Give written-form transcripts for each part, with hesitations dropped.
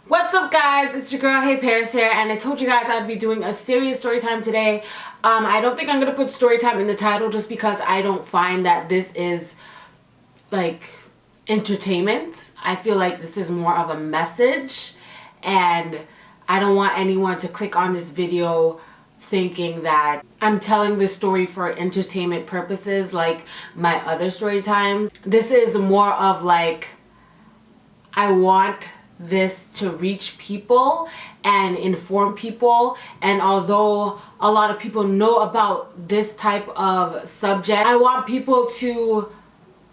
What's up guys, it's your girl HeyParis here, and I told you guys I'd be doing a serious story time today. I don't think I'm gonna put story time in the title just because I don't find that this is like entertainment. I feel like this is more of a message, and I don't want anyone to click on this video thinking that I'm telling this story for entertainment purposes like my other story times. This is more of like, I want this to reach people and inform people, and although a lot of people know about this type of subject, I want people to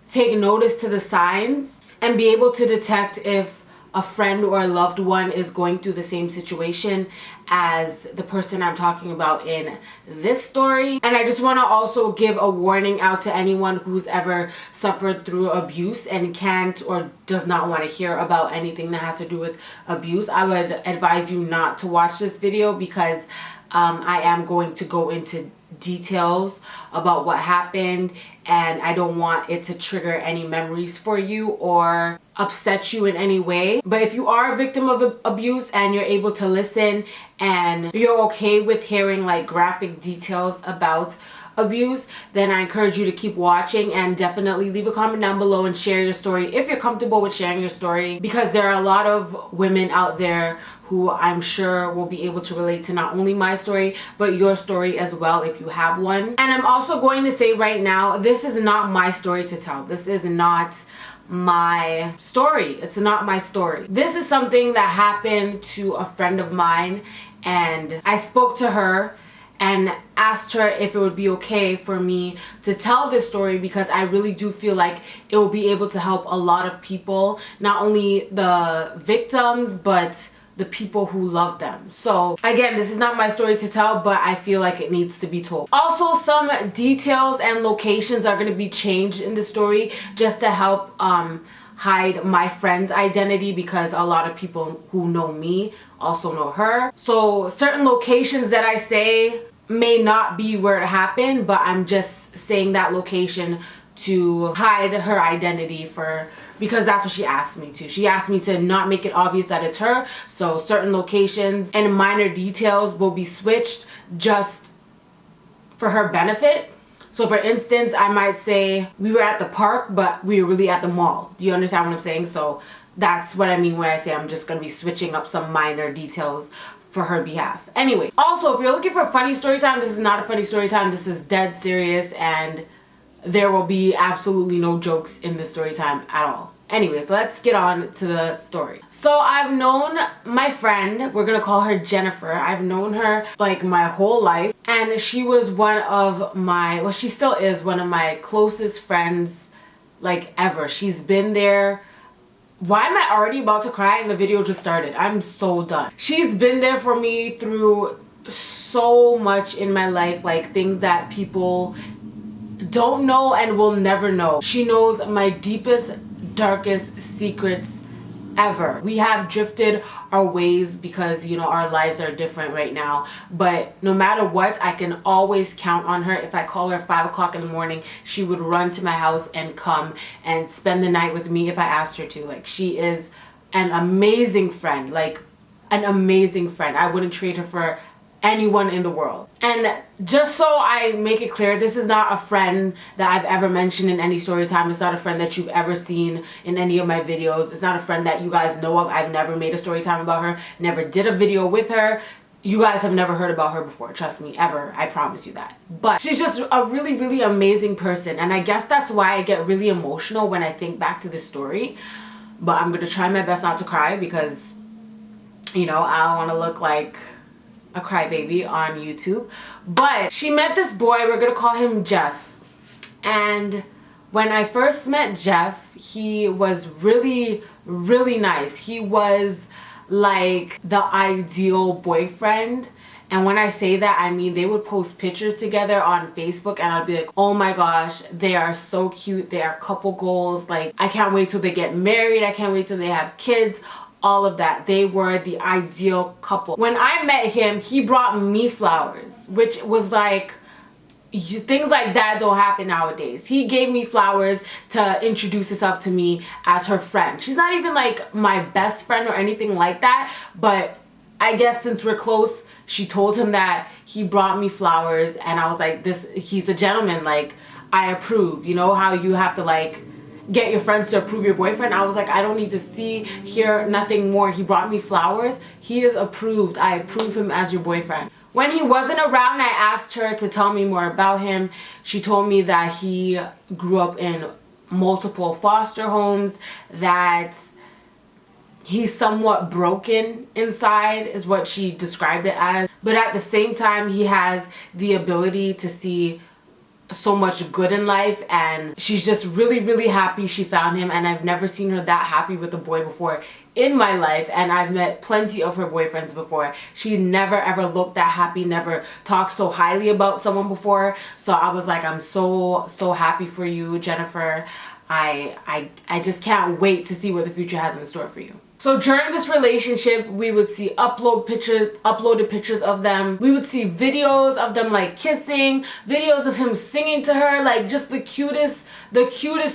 take notice to the signs and be able to detect if a friend or a loved one is going through the same situation as the person I'm talking about in this story. And I just want to also give a warning out to anyone who's ever suffered through abuse and can't or does not want to hear about anything that has to do with abuse. I would advise you not to watch this video because I am going to go into details about what happened, and I don't want it to trigger any memories for you or upset you in any way. But if you are a victim of abuse and you're able to listen and you're okay with hearing like graphic details about abuse, then I encourage you to keep watching and definitely leave a comment down below and share your story if you're comfortable with sharing your story, because there are a lot of women out there who I'm sure will be able to relate to not only my story but your story as well if you have one. And I'm also going to say right now, this is not my story to tell. This is not my story. It's not my story. This is something that happened to a friend of mine, and I spoke to her and asked her if it would be okay for me to tell this story because I really do feel like it will be able to help a lot of people, not only the victims but the people who love them. So again, this is not my story to tell, but I feel like it needs to be told. Also, some details and locations are going to be changed in the story just to help hide my friend's identity, because a lot of people who know me also know her. So certain locations that I say may not be where it happened, but I'm just saying that location to hide her identity because that's what she asked me to. She asked me to not make it obvious that it's her. So certain locations and minor details will be switched just for her benefit. So for instance, I might say we were at the park, but we were really at the mall. Do you understand what I'm saying? So that's what I mean when I say I'm just going to be switching up some minor details for her behalf. Anyway, also, if you're looking for a funny story time, this is not a funny story time. This is dead serious, and there will be absolutely no jokes in this story time at all. Anyways, let's get on to the story. So I've known my friend, we're gonna call her Jennifer. I've known her like my whole life, and she was one of my, well, she still is one of my closest friends like ever. She's been there. Why am I already about to cry and the video just started? I'm so done. She's been there for me through so much in my life, like things that people don't know and will never know. She knows my deepest, darkest secrets ever. We have drifted our ways because, you know, our lives are different right now, but no matter what, I can always count on her. If I call her 5 o'clock in the morning, she would run to my house and come and spend the night with me if I asked her to. Like, she is an amazing friend, like an amazing friend. I wouldn't trade her for anyone in the world. And just so I make it clear, this is not a friend that I've ever mentioned in any story time. It's not a friend that you've ever seen in any of my videos. It's not a friend that you guys know of. I've never made a story time about her, never did a video with her. You guys have never heard about her before, trust me, ever. I promise you that. But she's just a really, really amazing person, and I guess that's why I get really emotional when I think back to this story. But I'm gonna try my best not to cry because, you know, I don't want to look like a crybaby on YouTube. But she met this boy, we're gonna call him Jeff. And when I first met Jeff, he was really, really nice. He was like the ideal boyfriend. And when I say that, I mean they would post pictures together on Facebook and I'd be like, oh my gosh, they are so cute. They are couple goals. Like, I can't wait till they get married. I can't wait till they have kids. All of that. They were the ideal couple. When I met him, he brought me flowers, which was like, things like that don't happen nowadays. He gave me flowers to introduce himself to me as her friend. She's not even like my best friend or anything like that, but I guess since we're close, she told him that he brought me flowers, and I was like, he's a gentleman, like, I approve. You know how you have to like get your friends to approve your boyfriend? I was like, I don't need to see, hear nothing more. He brought me flowers. He is approved. I approve him as your boyfriend. When he wasn't around, I asked her to tell me more about him. She told me that he grew up in multiple foster homes, that he's somewhat broken inside is what she described it as. But at the same time, he has the ability to see so much good in life, and she's just really, really happy she found him. And I've never seen her that happy with a boy before in my life, and I've met plenty of her boyfriends before. She never ever looked that happy, never talked so highly about someone before. So I was like, I'm so happy for you, Jennifer. I just can't wait to see what the future has in store for you. So during this relationship, we would see uploaded pictures of them. We would see videos of them like kissing, videos of him singing to her, like just the cutest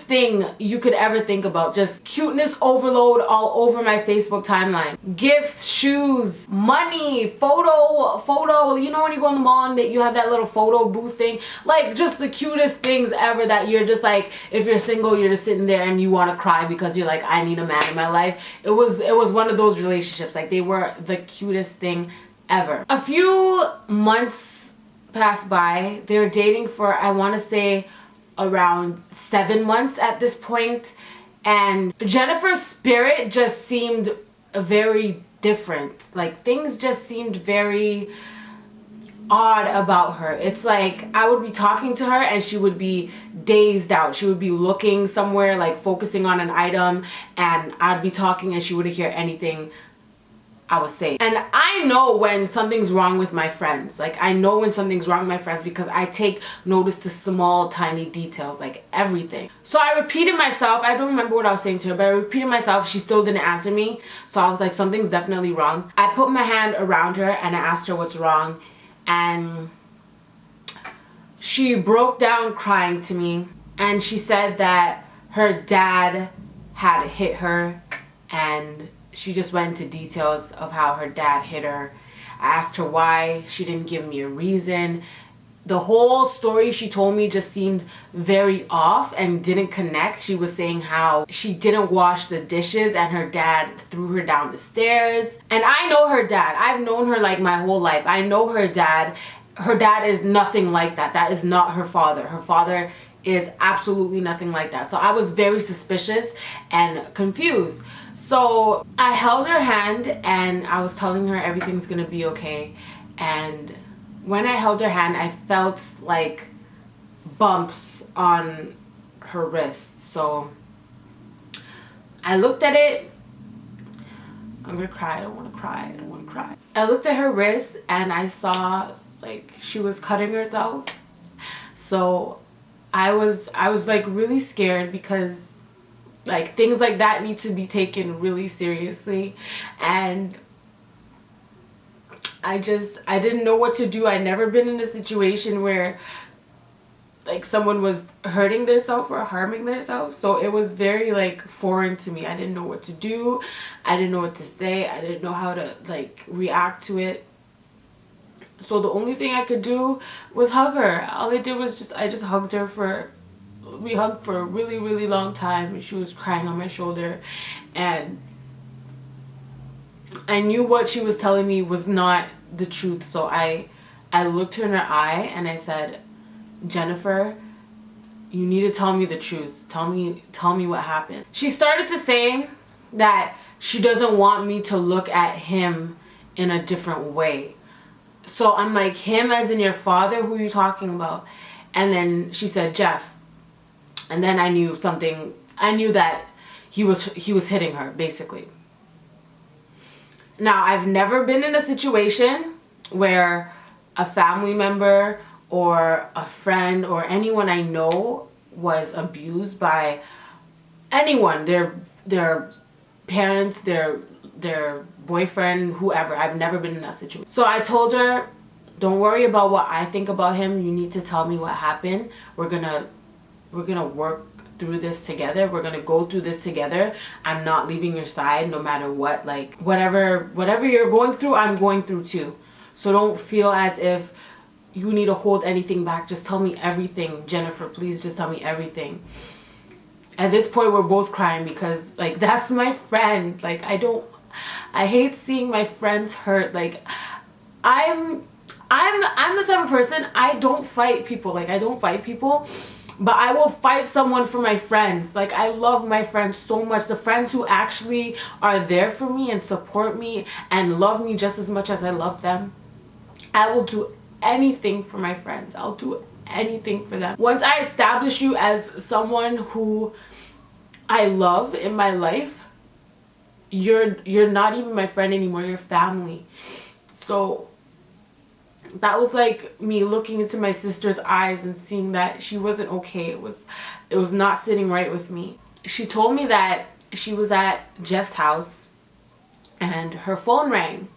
thing you could ever think about. Just cuteness overload all over my Facebook timeline. Gifts, shoes, money, photo. You know when you go in the mall and you have that little photo booth thing? Like just the cutest things ever that you're just like, if you're single, you're just sitting there and you want to cry because you're like, I need a man in my life. It was one of those relationships. Like, they were the cutest thing ever. A few months passed by. They were dating for, I want to say, around 7 months at this point, and Jennifer's spirit just seemed very different. Like, things just seemed very odd about her. It's like I would be talking to her and she would be dazed out. She would be looking somewhere, like focusing on an item, and I'd be talking and she wouldn't hear anything I was saying. And I know when something's wrong with my friends. Like, I know when something's wrong with my friends because I take notice to small, tiny details, like everything. So I repeated myself. I don't remember what I was saying to her, but I repeated myself. She still didn't answer me. So I was like, something's definitely wrong. I put my hand around her and I asked her what's wrong. And she broke down crying to me. And she said that her dad had hit her, and she just went into details of how her dad hit her. I asked her why. She didn't give me a reason. The whole story she told me just seemed very off and didn't connect. She was saying how she didn't wash the dishes and her dad threw her down the stairs. And I know her dad. I've known her like my whole life. I know her dad. Her dad is nothing like that. That is not her father. Her father is absolutely nothing like that. So I was very suspicious and confused. So I held her hand and I was telling her everything's gonna be okay. And when I held her hand, I felt like bumps on her wrist. So I looked at it. I'm gonna cry. I don't wanna cry. I don't wanna cry. I looked at her wrist and I saw like she was cutting herself. So I was like really scared because like things like that need to be taken really seriously, and I didn't know what to do. I'd never been in a situation where like someone was hurting themselves or harming themselves, so it was very like foreign to me. I didn't know what to do. I didn't know what to say. I didn't know how to like react to it. So the only thing I could do was hug her. All I did was I just hugged her we hugged for a really, really long time. She was crying on my shoulder, and I knew what she was telling me was not the truth. So I looked her in her eye and I said, Jennifer, you need to tell me the truth. Tell me what happened. She started to say that she doesn't want me to look at him in a different way. So I'm like, him as in your father? Who are you talking about? And then she said, Jeff. And then I knew something. I knew that he was hitting her, basically. Now, I've never been in a situation where a family member or a friend or anyone I know was abused by anyone, their parents, their boyfriend, whoever. I've never been in that situation. So I told her Don't worry about what I think about him. You need to tell me what happened. We're gonna work through this together. We're gonna go through this together. I'm not leaving your side no matter what. Like, whatever you're going through, I'm going through too. So don't feel as if you need to hold anything back. Just tell me everything, Jennifer. Please just tell me everything. At this point, we're both crying because, like, that's my friend. Like, I hate seeing my friends hurt. Like, I'm the type of person, I don't fight people. Like, I don't fight people, but I will fight someone for my friends. Like, I love my friends so much. The friends who actually are there for me and support me and love me just as much as I love them. I will do anything for my friends. I'll do anything for them. Once I establish you as someone who I love in my life, you're not even my friend anymore. You're family. So that was like me looking into my sister's eyes and seeing that she wasn't okay. It was not sitting right with me. She told me that she was at Jeff's house and her phone rang,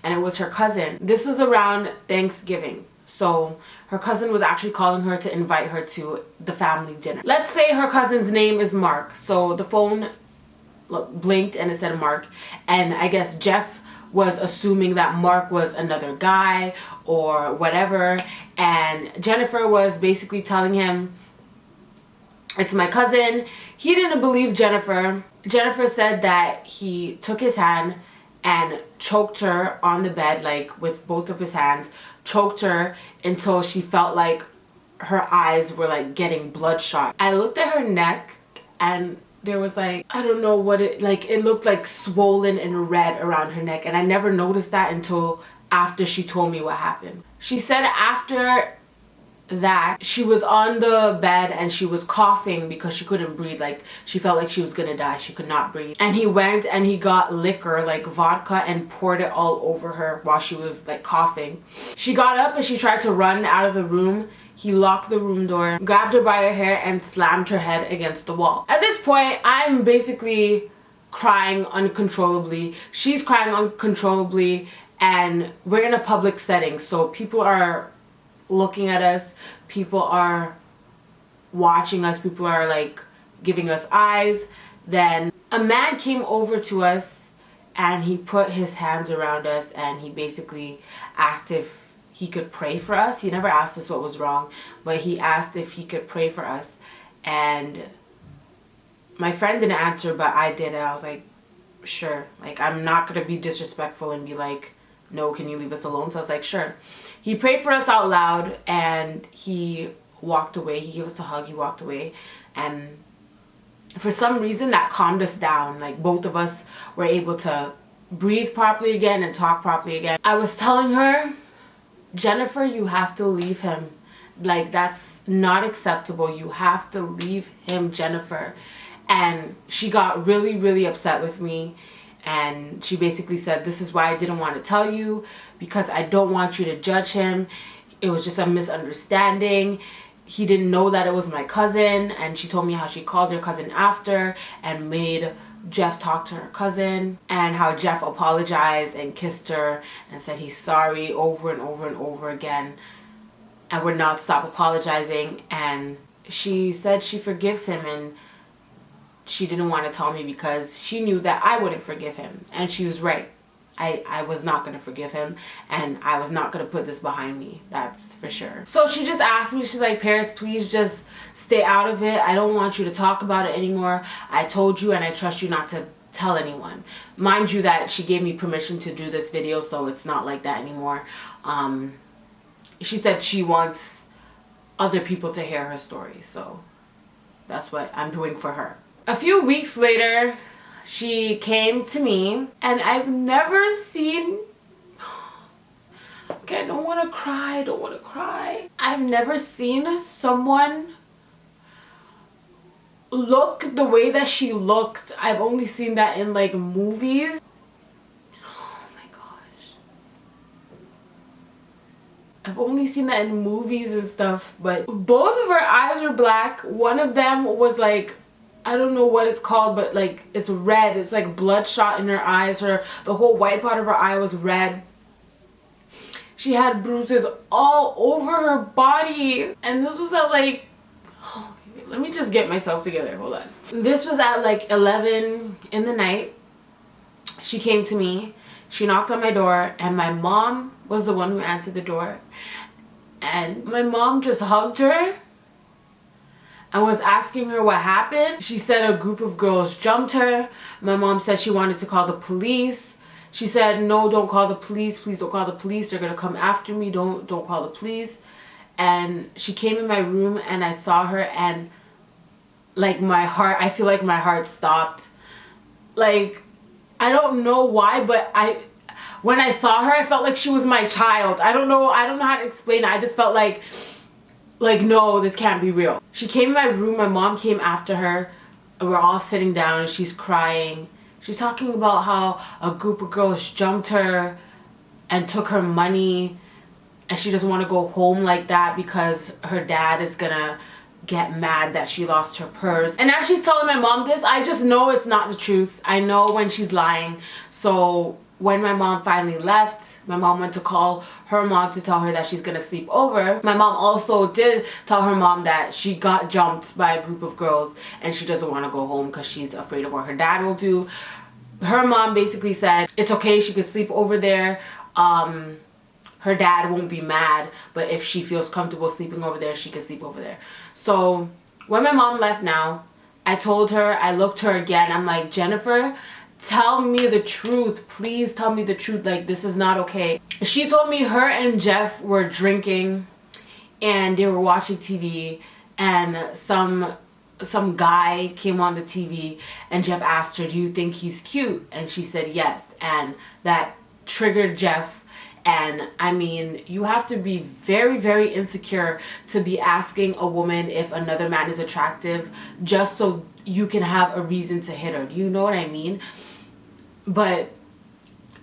and it was her cousin. This was around Thanksgiving. So her cousin was actually calling her to invite her to the family dinner. Let's say her cousin's name is Mark. So the phone blinked and it said Mark, and I guess Jeff was assuming that Mark was another guy or whatever, and Jennifer was basically telling him, it's my cousin. He didn't believe Jennifer. Jennifer said that he took his hand and choked her on the bed, like with both of his hands, choked her until she felt like her eyes were like getting bloodshot. I looked at her neck and there was like, I don't know what it looked like swollen and red around her neck, and I never noticed that until after she told me what happened. She said after that she was on the bed and she was coughing because she couldn't breathe. Like, she felt like she was gonna die. She could not breathe. And he went and he got liquor, like vodka, and poured it all over her while she was like coughing. She got up and she tried to run out of the room. He locked the room door, grabbed her by her hair, and slammed her head against the wall. At this point, I'm basically crying uncontrollably. She's crying uncontrollably, and we're in a public setting, so people are looking at us, people are watching us, people are like giving us eyes. Then a man came over to us and he put his hands around us and he basically asked if he could pray for us. He never asked us what was wrong, but he asked if he could pray for us. And my friend didn't answer, but I did. I was like, sure. Like, I'm not gonna be disrespectful and be like, no, can you leave us alone? So I was like, sure. He prayed for us out loud and he walked away. He gave us a hug, he walked away. And for some reason that calmed us down. Like, both of us were able to breathe properly again and talk properly again. I was telling her, Jennifer, you have to leave him. Like, that's not acceptable. You have to leave him, Jennifer. And she got really, really upset with me. And she basically said, this is why I didn't want to tell you, because I don't want you to judge him. It was just a misunderstanding. He didn't know that it was my cousin. And she told me how she called her cousin after and made Jeff talk to her cousin, and how Jeff apologized and kissed her and said he's sorry over and over and over again and would not stop apologizing. And she said she forgives him, and she didn't want to tell me because she knew that I wouldn't forgive him. And she was right. I was not going to forgive him, and I was not going to put this behind me. That's for sure. So she just asked me, she's like, Paris, please just stay out of it. I don't want you to talk about it anymore. I told you and I trust you not to tell anyone. Mind you that she gave me permission to do this video, so it's not like that anymore. She said she wants other people to hear her story, so that's what I'm doing for her. A few weeks later, she came to me, and I've never seen... Okay, I don't want to cry, I don't want to cry. I've never seen someone look the way that she looked. I've only seen that in like movies. Oh my gosh. I've only seen that in movies and stuff, but both of her eyes were black. One of them was like, I don't know what it's called, but like it's red. It's like bloodshot in her eyes. The whole white part of her eye was red. She had bruises all over her body. And this was at like, oh, let me just get myself together, hold on. This was at like 11 in the night. She came to me, she knocked on my door, and my mom was the one who answered the door. And my mom just hugged her and was asking her what happened. She said a group of girls jumped her. My mom said she wanted to call the police. She said, no, don't call the police. Please don't call the police. They're gonna come after me. Don't call the police. And she came in my room and I saw her, and like my heart, I feel like my heart stopped. Like, I don't know why, but when I saw her, I felt like she was my child. I don't know how to explain it. I just felt like no, this can't be real. She came in my room, my mom came after her, and we're all sitting down and she's crying. She's talking about how a group of girls jumped her and took her money, and she doesn't want to go home like that because her dad is gonna get mad that she lost her purse. And as she's telling my mom this, I just know it's not the truth. I know when she's lying. So when my mom finally left, my mom went to call her mom to tell her that she's gonna sleep over. My mom also did tell her mom that she got jumped by a group of girls and she doesn't want to go home because she's afraid of what her dad will do. Her mom basically said it's okay, she could sleep over there. Her dad won't be mad, but if she feels comfortable sleeping over there, she can sleep over there. So when my mom left now, I told her, I looked her again, I'm like, Jennifer, tell me the truth. Please tell me the truth. Like, this is not okay. She told me her and Jeff were drinking and they were watching TV, and some guy came on the TV and Jeff asked her, do you think he's cute? And she said yes, and that triggered Jeff. And I mean, you have to be very, very insecure to be asking a woman if another man is attractive just so you can have a reason to hit her. Do you know what I mean? But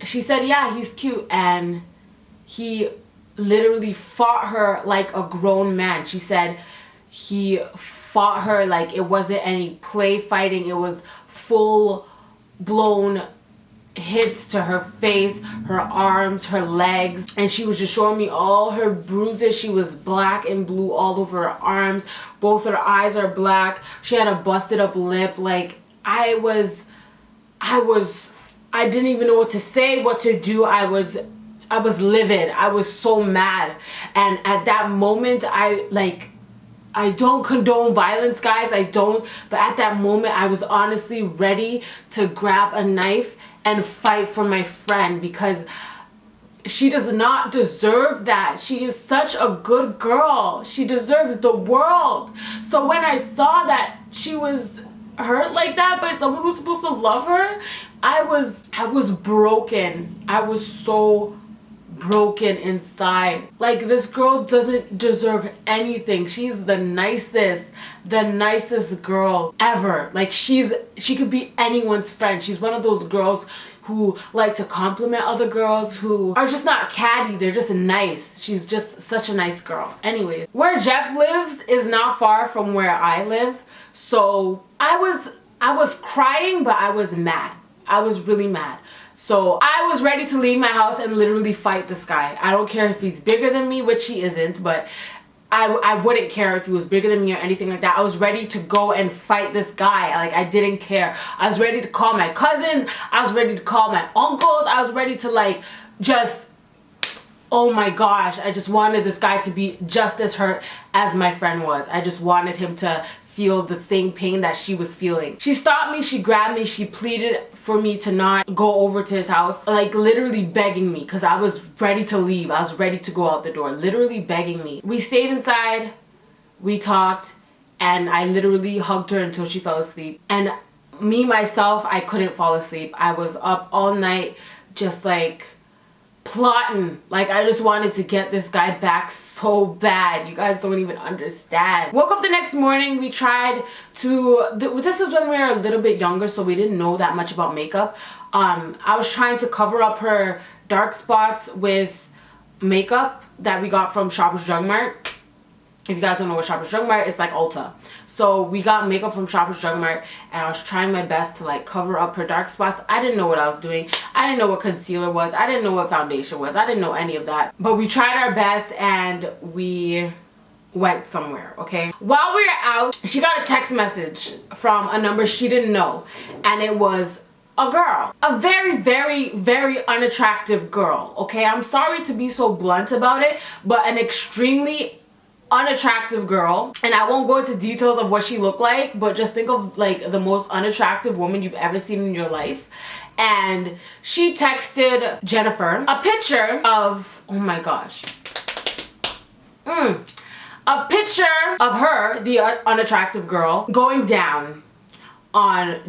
she said, yeah, he's cute. And he literally fought her like a grown man. She said he fought her like it wasn't any play fighting. It was full blown hits to her face, her arms, her legs, and she was just showing me all her bruises. She was black and blue all over her arms. Both her eyes are black. She had a busted up lip. Like, I didn't even know what to say, what to do. I was livid. I was so mad. And at that moment, I don't condone violence, guys. I don't. But at that moment, I was honestly ready to grab a knife and fight for my friend, because she does not deserve that. She is such a good girl. She deserves the world. So when I saw that she was hurt like that by someone who's supposed to love her, I was broken. I was so broken inside. Like, this girl doesn't deserve anything. She's the nicest girl ever. Like, she could be anyone's friend. She's one of those girls who like to compliment other girls, who are just not catty, they're just nice. She's just such a nice girl. Anyways, where Jeff lives is not far from where I live, so I was crying, but I was mad. I was really mad. So I was ready to leave my house and literally fight this guy. I don't care if he's bigger than me, which he isn't, but I wouldn't care if he was bigger than me or anything like that. I was ready to go and fight this guy. Like, I didn't care. I was ready to call my cousins. I was ready to call my uncles. I was ready to, like, just, oh my gosh. I just wanted this guy to be just as hurt as my friend was. I just wanted him to feel the same pain that she was feeling. She stopped me, she grabbed me, she pleaded for me to not go over to his house, like literally begging me, because I was ready to leave. I was ready to go out the door, literally begging me. We stayed inside, we talked, and I literally hugged her until she fell asleep. And me, myself, I couldn't fall asleep. I was up all night just like plotting. Like, I just wanted to get this guy back so bad. You guys don't even understand. Woke up the next morning, we tried to, this was when we were a little bit younger, so we didn't know that much about makeup. I was trying to cover up her dark spots with makeup that we got from Shoppers Drug Mart. If you guys don't know what Shoppers Drug Mart, it's like Ulta. So we got makeup from Shoppers Drug Mart, and I was trying my best to like cover up her dark spots. I didn't know what I was doing. I didn't know what concealer was. I didn't know what foundation was. I didn't know any of that. But we tried our best, and we went somewhere, okay? While we were out, she got a text message from a number she didn't know, and it was a girl. A very, very, very unattractive girl, okay? I'm sorry to be so blunt about it, but an extremely unattractive girl. And I won't go into details of what she looked like, but just think of like the most unattractive woman you've ever seen in your life. And she texted Jennifer a picture of, oh my gosh, a picture of her, the unattractive girl, going down on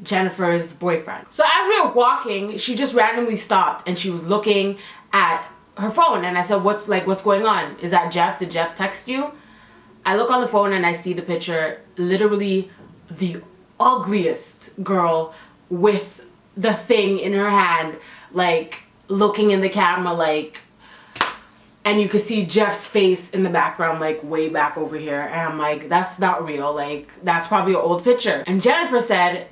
Jennifer's boyfriend. So as we were walking, she just randomly stopped and she was looking at her phone, and I said, what's going on? Is that Jeff? Did Jeff text you? I look on the phone and I see the picture, literally the ugliest girl with the thing in her hand, like looking in the camera, like, and you could see Jeff's face in the background, like way back over here. And I'm like, that's not real. Like, that's probably an old picture. And Jennifer said,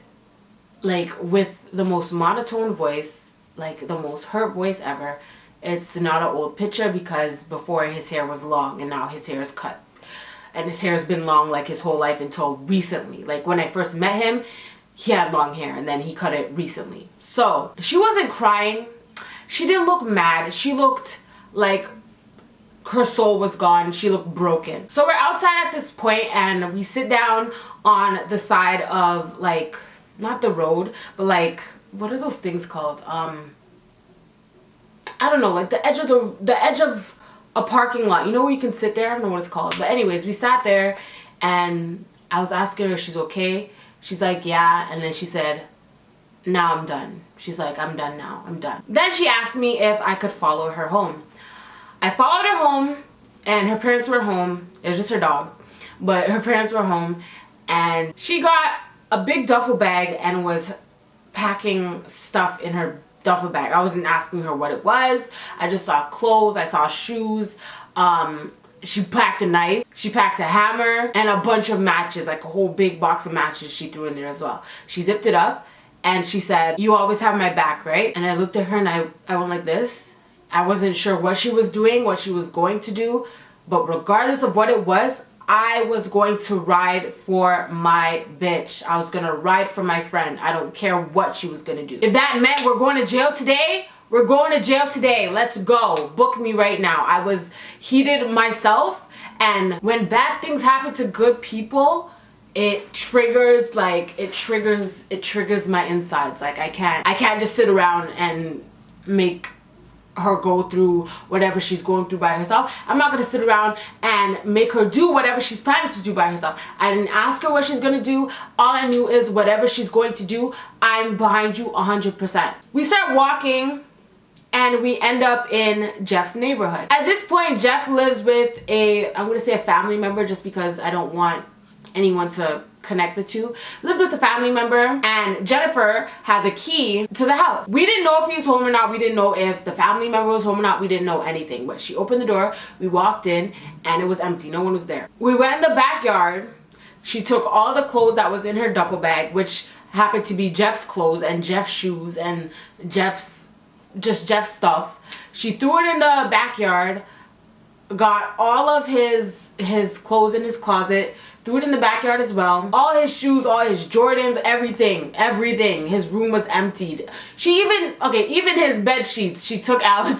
like with the most monotone voice, like the most hurt voice ever, it's not an old picture because before his hair was long and now his hair is cut. And his hair has been long like his whole life until recently. Like when I first met him, he had long hair and then he cut it recently. So she wasn't crying. She didn't look mad. She looked like her soul was gone. She looked broken. So we're outside at this point and we sit down on the side of like, not the road, but like, what are those things called? I don't know, like the edge of a parking lot. You know where you can sit there? I don't know what it's called. But anyways, we sat there and I was asking her if she's okay. She's like, yeah. And then she said, now I'm done. She's like, I'm done now. I'm done. Then she asked me if I could follow her home. I followed her home and her parents were home. It was just her dog. But her parents were home and she got a big duffel bag and was packing stuff in her duffel bag. I wasn't asking her what it was. I just saw clothes. I saw shoes. She packed a knife. She packed a hammer and a bunch of matches, like a whole big box of matches she threw in there as well. She zipped it up and she said, you always have my back, right? And I looked at her and I went like this. I wasn't sure what she was doing, what she was going to do, but regardless of what it was, I was going to ride for my bitch. I was gonna ride for my friend. I don't care what she was gonna do. If that meant we're going to jail today, we're going to jail today. Let's go. Book me right now. I was heated myself, and when bad things happen to good people, it triggers my insides. Like I can't just sit around and make her go through whatever she's going through by herself. I'm not gonna sit around and make her do whatever she's planning to do by herself. I didn't ask her what she's gonna do. All I knew is whatever she's going to do, I'm behind you 100%. We start walking and we end up in Jeff's neighborhood. At this point, Jeff lives with I'm gonna say a family member just because I don't want anyone to connect the two. Lived with a family member, and Jennifer had the key to the house. We didn't know if he was home or not. We didn't know if the family member was home or not. We didn't know anything, but she opened the door, we walked in, and it was empty. No one was there. We went in the backyard. She took all the clothes that was in her duffel bag, which happened to be Jeff's clothes and Jeff's shoes and Jeff's stuff. She threw it in the backyard, got all of his clothes in his closet, threw it in the backyard as well. All his shoes, all his Jordans, everything. His room was emptied. Even his bed sheets she took out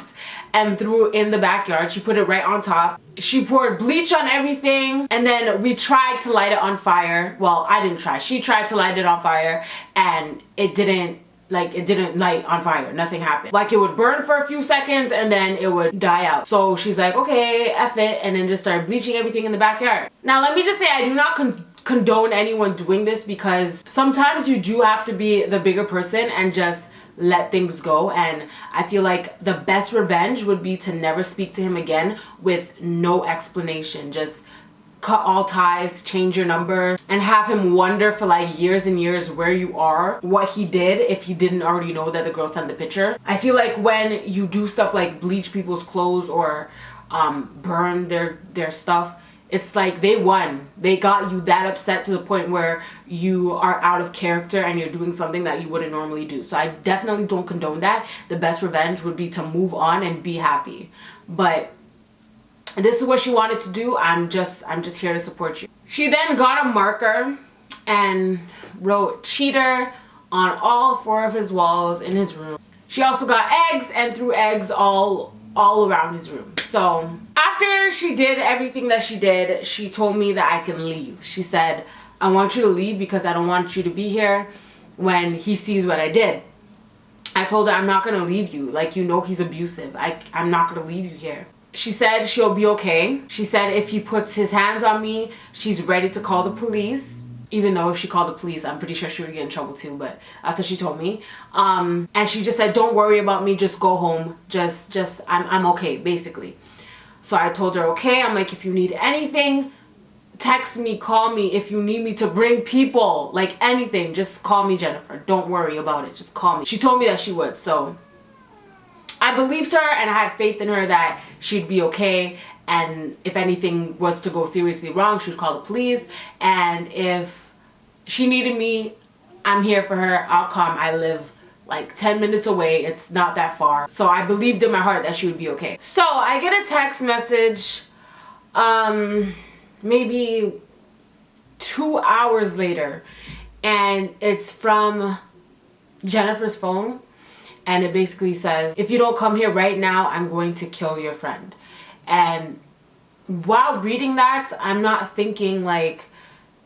and threw in the backyard. She put it right on top. She poured bleach on everything, and then we tried to light it on fire. Well, I didn't try. She tried to light it on fire, and it didn't light on fire. Nothing happened. Like, it would burn for a few seconds and then it would die out. So she's like, okay, F it, and then just started bleaching everything in the backyard. Now let me just say, I do not condone anyone doing this, because sometimes you do have to be the bigger person and just let things go. And I feel like the best revenge would be to never speak to him again with no explanation. Just cut all ties, change your number, and have him wonder for like years and years where you are, what he did, if he didn't already know that the girl sent the picture. I feel like when you do stuff like bleach people's clothes or burn their stuff. It's like they won. They got you that upset to the point where you are out of character and you're doing something that you wouldn't normally do. So I definitely don't condone that. The best revenge would be to move on and be happy. But this is what she wanted to do. I'm just here to support you. She then got a marker and wrote cheater on all 4 of his walls in his room. She also got eggs and threw eggs all around his room. So after she did everything that she did, she told me that I can leave. She said, I want you to leave because I don't want you to be here when he sees what I did. I told her, I'm not going to leave you. Like, you know he's abusive. I'm not going to leave you here. She said she'll be okay. She said if he puts his hands on me, she's ready to call the police. Even though if she called the police, I'm pretty sure she would get in trouble too, but that's what she told me. And she just said, don't worry about me, just go home. I'm okay, basically. So I told her, okay. I'm like, if you need anything, text me, call me. If you need me to bring people, like anything, just call me, Jennifer. Don't worry about it, just call me. She told me that she would, so I believed her and I had faith in her that she'd be okay. And if anything was to go seriously wrong, she would call the police. And if she needed me, I'm here for her. I'll come. I live like 10 minutes away. It's not that far. So I believed in my heart that she would be okay. So I get a text message maybe 2 hours later. And it's from Jennifer's phone. And it basically says, if you don't come here right now, I'm going to kill your friend. And while reading that, I'm not thinking like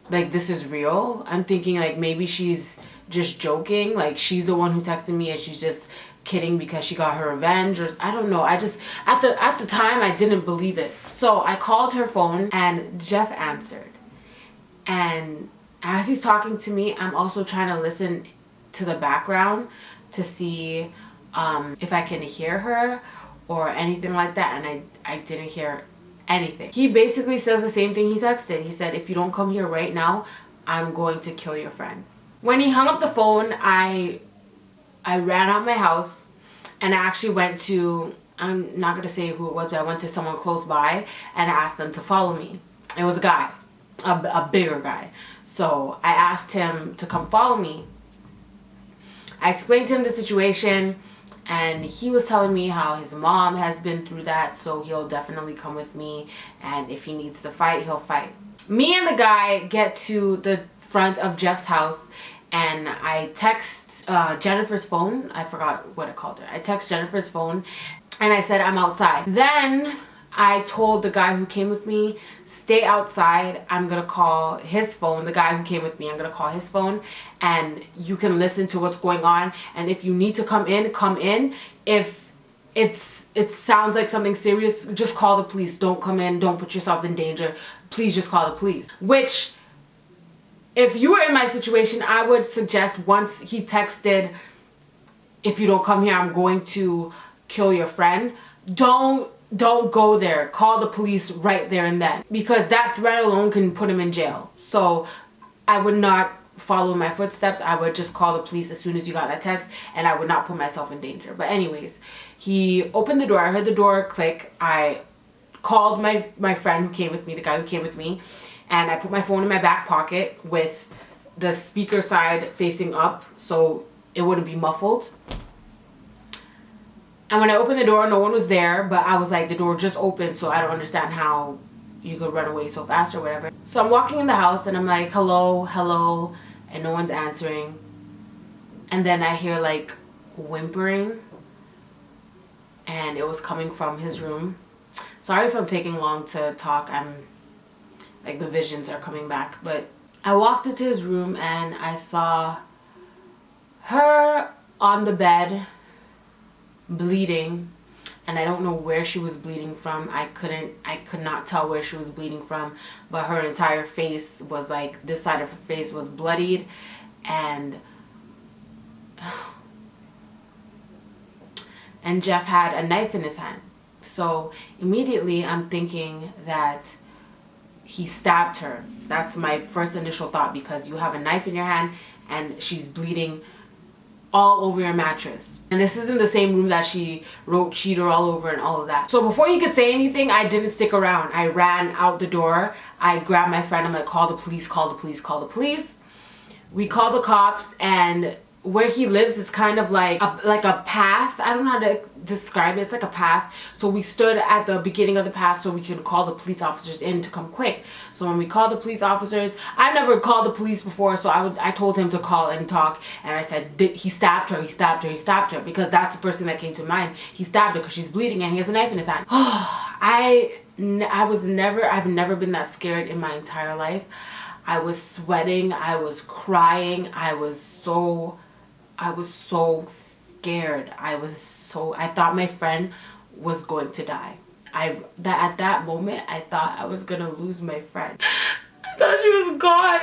this is real. I'm thinking like maybe she's just joking, like she's the one who texted me and she's just kidding because she got her revenge, or I don't know. I just at the time I didn't believe it. So I called her phone and Jeff answered. And as he's talking to me, I'm also trying to listen to the background to see if I can hear her or anything like that, and I didn't hear anything. He basically says the same thing he texted. He said, if you don't come here right now, I'm going to kill your friend. When he hung up the phone, I ran out my house and I actually went to, I'm not going to say who it was, but I went to someone close by and asked them to follow me. It was a guy, a bigger guy. So I asked him to come follow me. I explained to him the situation. And he was telling me how his mom has been through that, so he'll definitely come with me. And if he needs to fight, he'll fight. Me and the guy get to the front of Jeff's house, and I text Jennifer's phone. I forgot what I called her. I text Jennifer's phone, and I said, I'm outside. Then I told the guy who came with me, stay outside. I'm going to call his phone. The guy who came with me, I'm going to call his phone. And you can listen to what's going on. And if you need to come in, come in. If it sounds like something serious, just call the police. Don't come in. Don't put yourself in danger. Please just call the police. Which, if you were in my situation, I would suggest once he texted, if you don't come here, I'm going to kill your friend. Don't go there. Call the police right there and then, because that threat alone can put him in jail. So I would not follow my footsteps. I would just call the police as soon as you got that text, and I would not put myself in danger. But anyways, he opened the door. I heard the door click. I called my friend who came with me, the guy who came with me, and I put my phone in my back pocket with the speaker side facing up so it wouldn't be muffled. And when I opened the door, no one was there, but I was like, the door just opened, so I don't understand how you could run away so fast or whatever. So I'm walking in the house and I'm like, hello, hello, and no one's answering. And then I hear like whimpering, and it was coming from his room. Sorry if I'm taking long to talk. I'm like, the visions are coming back. But I walked into his room and I saw her on the bed bleeding, and I don't know where she was bleeding from. I could not tell where she was bleeding from, but her entire face was like, this side of her face was bloodied, and Jeff had a knife in his hand. So immediately I'm thinking that he stabbed her. That's my first initial thought, because you have a knife in your hand and she's bleeding all over your mattress. And this is in the same room that she wrote cheater all over and all of that. So before he could say anything, I didn't stick around. I ran out the door. I grabbed my friend. I'm like, call the police, call the police, call the police. We called the cops, and where he lives is kind of like a path. I don't know how to describe it. It's like a path. So we stood at the beginning of the path so we can call the police officers in to come quick. So when we called the police officers, I've never called the police before, so I told him to call and talk, and I said, he stabbed her, he stabbed her, he stabbed her, because that's the first thing that came to mind. He stabbed her because she's bleeding and he has a knife in his hand. I've never been that scared in my entire life. I was sweating, I was crying, I was so scared. I thought my friend was going to die. At that moment, I thought I was gonna lose my friend. I thought she was gone.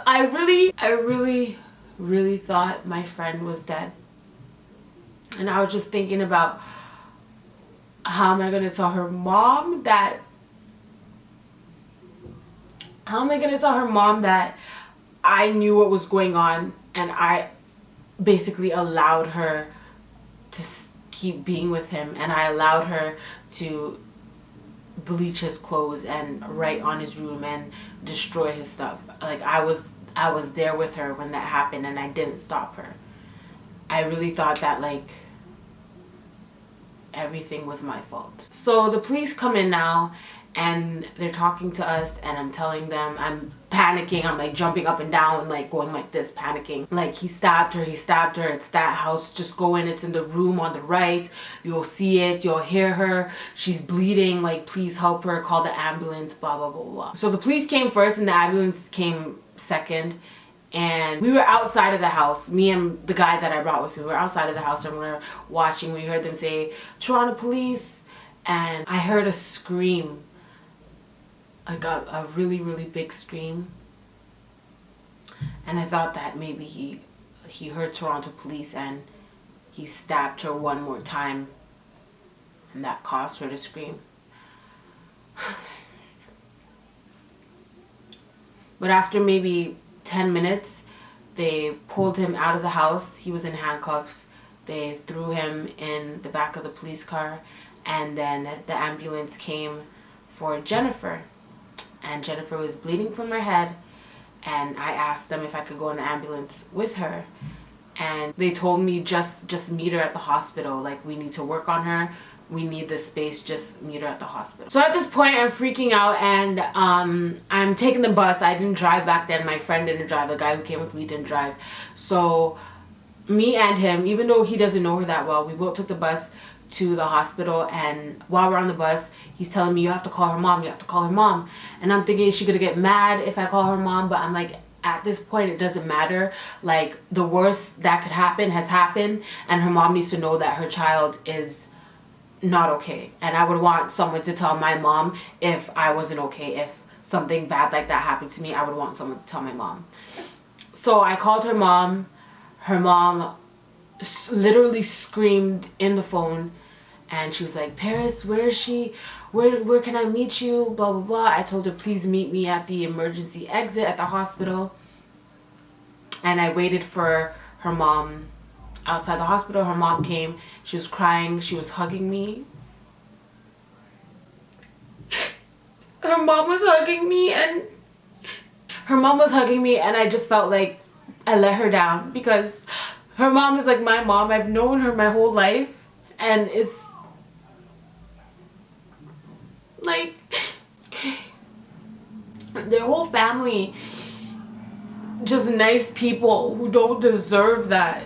I really thought my friend was dead. And I was just thinking about, how am I gonna tell her mom that I knew what was going on, and I basically allowed her to keep being with him, and I allowed her to bleach his clothes and write on his room and destroy his stuff. Like, I was there with her when that happened, and I didn't stop her. I really thought that, like, everything was my fault. So the police come in now, and they're talking to us, and I'm telling them, I'm panicking, I'm like jumping up and down, like going like this, panicking. Like, he stabbed her, it's that house, just go in, it's in the room on the right, you'll see it, you'll hear her, she's bleeding, like, please help her, call the ambulance, blah, blah, blah, blah. So the police came first and the ambulance came second. And we were outside of the house, me and the guy that I brought with me, we were outside of the house, and we were watching. We heard them say, Toronto police, and I heard a scream, like a really, really big scream. And I thought that maybe he heard Toronto police and he stabbed her one more time, and that caused her to scream. But after maybe 10 minutes, they pulled him out of the house. He was in handcuffs. They threw him in the back of the police car, and then the ambulance came for Jennifer. And Jennifer was bleeding from her head, and I asked them if I could go in the ambulance with her, and they told me just meet her at the hospital. Like, we need to work on her, we need the space, just meet her at the hospital. So at this point, I'm freaking out, and I'm taking the bus. I didn't drive back then. My friend didn't drive. The guy who came with me didn't drive. So me and him, even though he doesn't know her that well, we both took the bus to the hospital. And while we're on the bus, he's telling me, you have to call her mom, you have to call her mom. And I'm thinking, is she gonna get mad if I call her mom? But I'm like, at this point, it doesn't matter. Like, the worst that could happen has happened, and her mom needs to know that her child is not okay. And I would want someone to tell my mom if I wasn't okay. If something bad like that happened to me, I would want someone to tell my mom. So I called her mom. Her mom literally screamed in the phone, and she was like, Paris, where is she? Where can I meet you? Blah, blah, blah. I told her, please meet me at the emergency exit at the hospital. And I waited for her mom outside the hospital. Her mom came. She was crying. She was hugging me. Her mom was hugging me, and I just felt like I let her down, because her mom is like my mom. I've known her my whole life, and it's like their whole family, just nice people who don't deserve that.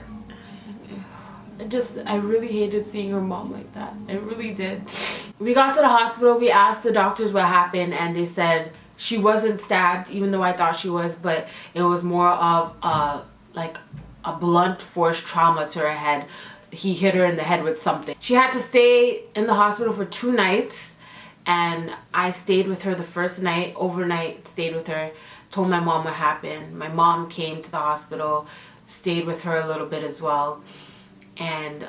I really hated seeing her mom like that. I really did. We got to the hospital. We asked the doctors what happened, and they said she wasn't stabbed, even though I thought she was, but it was more of like a blunt force trauma to her head. He hit her in the head with something. She had to stay in the hospital for 2 nights, and I stayed with her the first night, overnight, stayed with her, told my mom what happened. My mom came to the hospital, stayed with her a little bit as well. And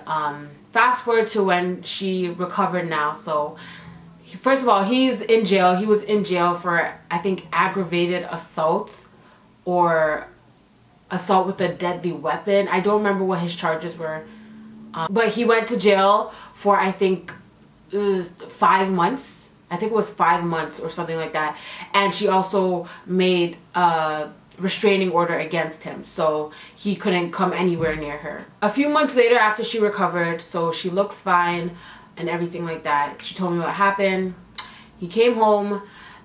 fast forward to when she recovered now. So first of all, he's in jail. He was in jail for, I think, aggravated assault or assault with a deadly weapon. I don't remember what his charges were. But he went to jail for, I think, 5 months. I think it was 5 months or something like that. And she also made a restraining order against him, so he couldn't come anywhere near her. A few months later, after she recovered, so she looks fine and everything like that, she told me what happened. He came home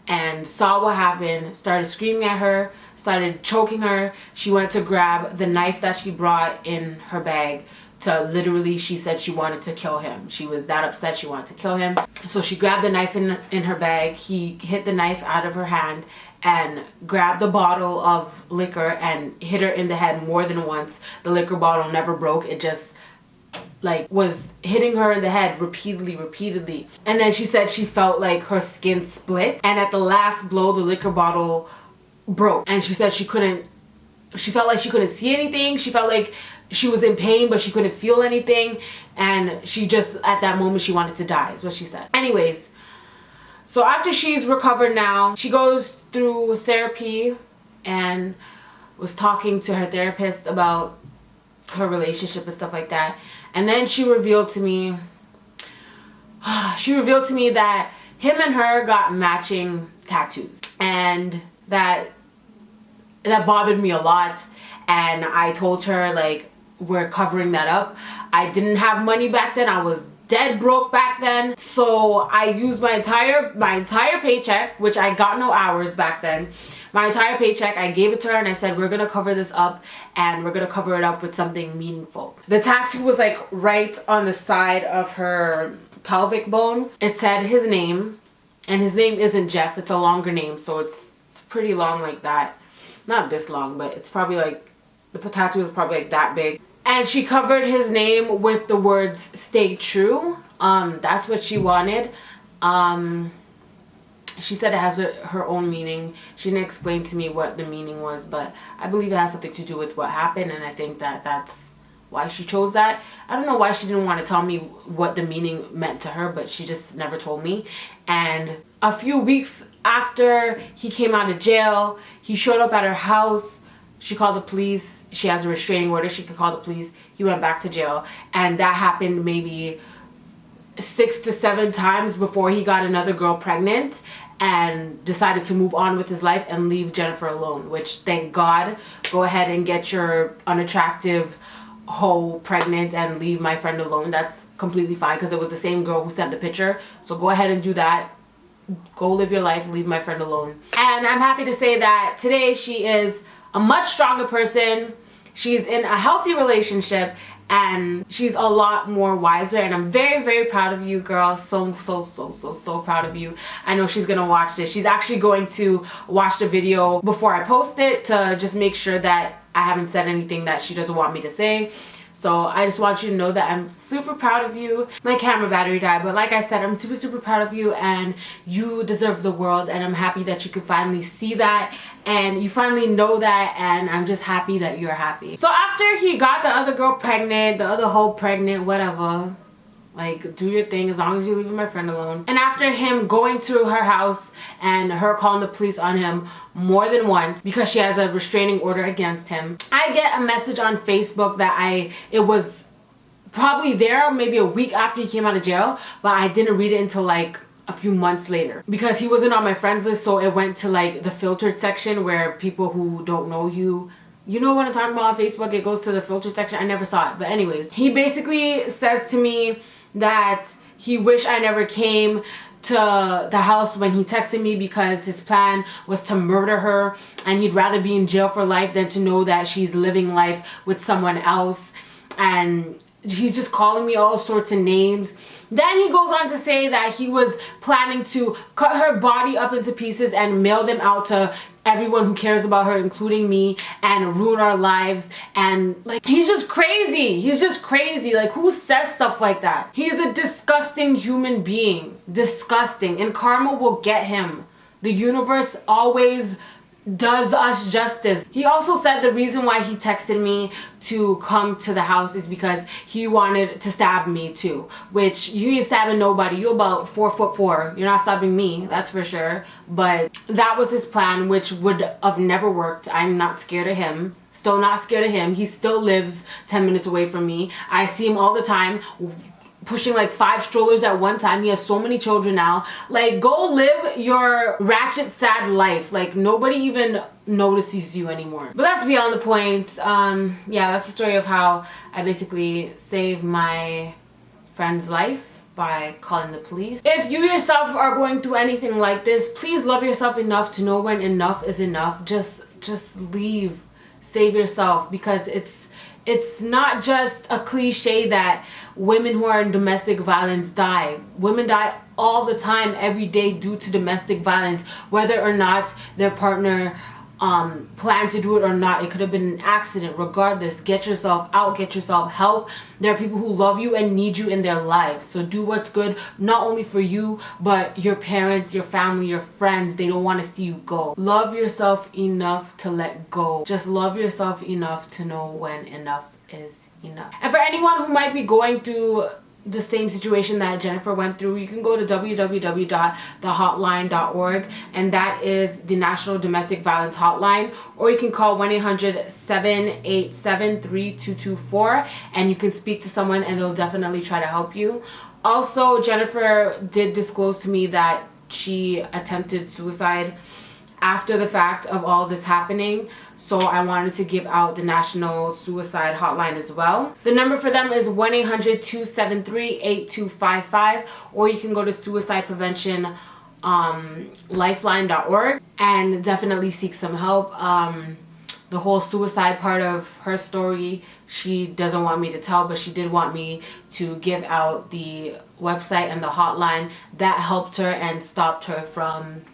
and saw what happened, started screaming at her, started choking her. She went to grab the knife that she brought in her bag to literally, she said she wanted to kill him. She was that upset, she wanted to kill him. So she grabbed the knife in her bag. He hit the knife out of her hand and grabbed the bottle of liquor and hit her in the head more than once. The liquor bottle never broke. It just like was hitting her in the head repeatedly. And then she said she felt like her skin split, and at the last blow the liquor bottle broke. And she said she felt like she couldn't see anything. She felt like she was in pain, but she couldn't feel anything. And she just, at that moment, she wanted to die, is what she said. Anyways, so after she's recovered now, she goes through therapy and was talking to her therapist about her relationship and stuff like that. And then she revealed to me that him and her got matching tattoos. And that bothered me a lot. And I told her, like, we're covering that up. I didn't have money back then. I was dead broke back then. So I used my entire paycheck, which I got no hours back then. My entire paycheck, I gave it to her and I said, we're gonna cover this up, and we're gonna cover it up with something meaningful. The tattoo was like right on the side of her pelvic bone. It said his name, and his name isn't Jeff. It's a longer name, so it's pretty long like that. Not this long, but it's probably like, the tattoo is probably like that big. And she covered his name with the words "Stay True." That's what she wanted. She said it has her own meaning. She didn't explain to me what the meaning was, but I believe it has something to do with what happened, and I think that that's why she chose that. I don't know why she didn't want to tell me what the meaning meant to her, but she just never told me. And a few weeks after he came out of jail, he showed up at her house. She called the police. She has a restraining order. She could call the police. He went back to jail. And that happened maybe 6 to 7 times before he got another girl pregnant and decided to move on with his life and leave Jennifer alone, which, thank God. Go ahead and get your unattractive hoe pregnant and leave my friend alone. That's completely fine, because it was the same girl who sent the picture. So go ahead and do that. Go live your life. Leave my friend alone. And I'm happy to say that today she is a much stronger person. She's in a healthy relationship, and she's a lot more wiser, and I'm very, very proud of you, girl. So proud of you. I know she's gonna watch this. She's actually going to watch the video before I post it to just make sure that I haven't said anything that she doesn't want me to say. So I just want you to know that I'm super proud of you. My camera battery died, but like I said, I'm super proud of you, and you deserve the world, and I'm happy that you could finally see that and you finally know that, and I'm just happy that you're happy. So after he got the other girl pregnant, the other hoe pregnant, whatever, like, do your thing as long as you leave my friend alone. And after him going to her house and her calling the police on him more than once because she has a restraining order against him, I get a message on Facebook that it was probably there maybe a week after he came out of jail, but I didn't read it until like a few months later because he wasn't on my friends list. So it went to like the filtered section where people who don't know you, you know what I'm talking about on Facebook, it goes to the filter section. I never saw it, but anyways, he basically says to me that he wished I never came to the house when he texted me because his plan was to murder her, and he'd rather be in jail for life than to know that she's living life with someone else. And he's just calling me all sorts of names. Then he goes on to say that he was planning to cut her body up into pieces and mail them out to everyone who cares about her, including me, and ruin our lives. And like, he's just crazy. He's just crazy. Like, who says stuff like that? He's a disgusting human being. Disgusting. And karma will get him. The universe always does us justice. He also said the reason why he texted me to come to the house is because he wanted to stab me too, which you ain't stabbing nobody. You're about 4'4". You're not stabbing me, that's for sure. But that was his plan, which would have never worked. I'm not scared of him. Still not scared of him. He still lives 10 minutes away from me. I see him all the time, pushing like 5 strollers at one time. He has so many children now. Like, go live your ratchet sad life. Like, nobody even notices you anymore. But that's beyond the point. Yeah, that's the story of how I basically saved my friend's life by calling the police. If you yourself are going through anything like this, please love yourself enough to know when enough is enough. Just leave. Save yourself, because it's not just a cliche that women who are in domestic violence die. Women die all the time, every day, due to domestic violence, whether or not their partner planned to do it or not. It could have been an accident. Regardless, get yourself out, get yourself help. There are people who love you and need you in their lives, so do what's good, not only for you, but your parents, your family, your friends. They don't want to see you go. Love yourself enough to let go. Just love yourself enough to know when enough is enough. And for anyone who might be going through the same situation that Jennifer went through, you can go to www.thehotline.org, and that is the National Domestic Violence Hotline, or you can call 1-800-787-3224, and you can speak to someone and they'll definitely try to help you. Also, Jennifer did disclose to me that she attempted suicide after the fact of all this happening, so I wanted to give out the National Suicide Hotline as well. The number for them is 1-800-273-8255, or you can go to suicideprevention lifeline.org and definitely seek some help. The whole suicide part of her story, she doesn't want me to tell, but she did want me to give out the website and the hotline that helped her and stopped her from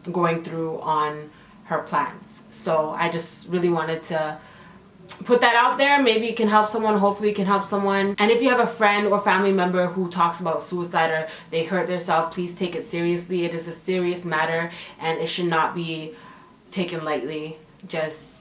going through on her plans. So I just really wanted to put that out there. Maybe it can help someone. Hopefully it can help someone. And if you have a friend or family member who talks about suicide or they hurt themselves, please take it seriously. It is a serious matter and it should not be taken lightly. Just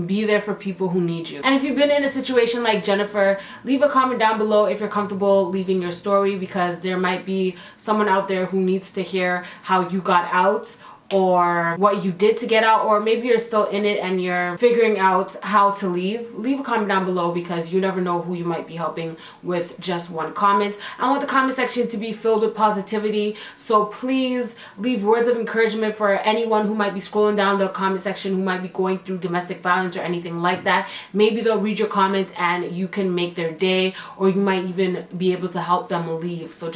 be there for people who need you. And if you've been in a situation like Jennifer, leave a comment down below if you're comfortable leaving your story, because there might be someone out there who needs to hear how you got out, or what you did to get out, or maybe you're still in it and you're figuring out how to leave. Leave a comment down below, because you never know who you might be helping with just one comment. I want the comment section to be filled with positivity, so please leave words of encouragement for anyone who might be scrolling down the comment section who might be going through domestic violence or anything like that. Maybe they'll read your comments and you can make their day, or you might even be able to help them leave. So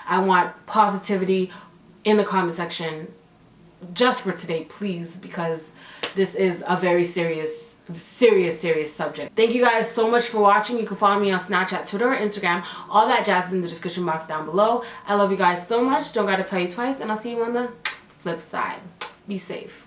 I want positivity in the comment section just for today, please, because this is a very serious subject. Thank you guys so much for watching. You can follow me on Snapchat, Twitter, or Instagram. All that jazz is in the description box down below. I love you guys so much. Don't gotta tell you twice, and I'll see you on the flip side. Be safe.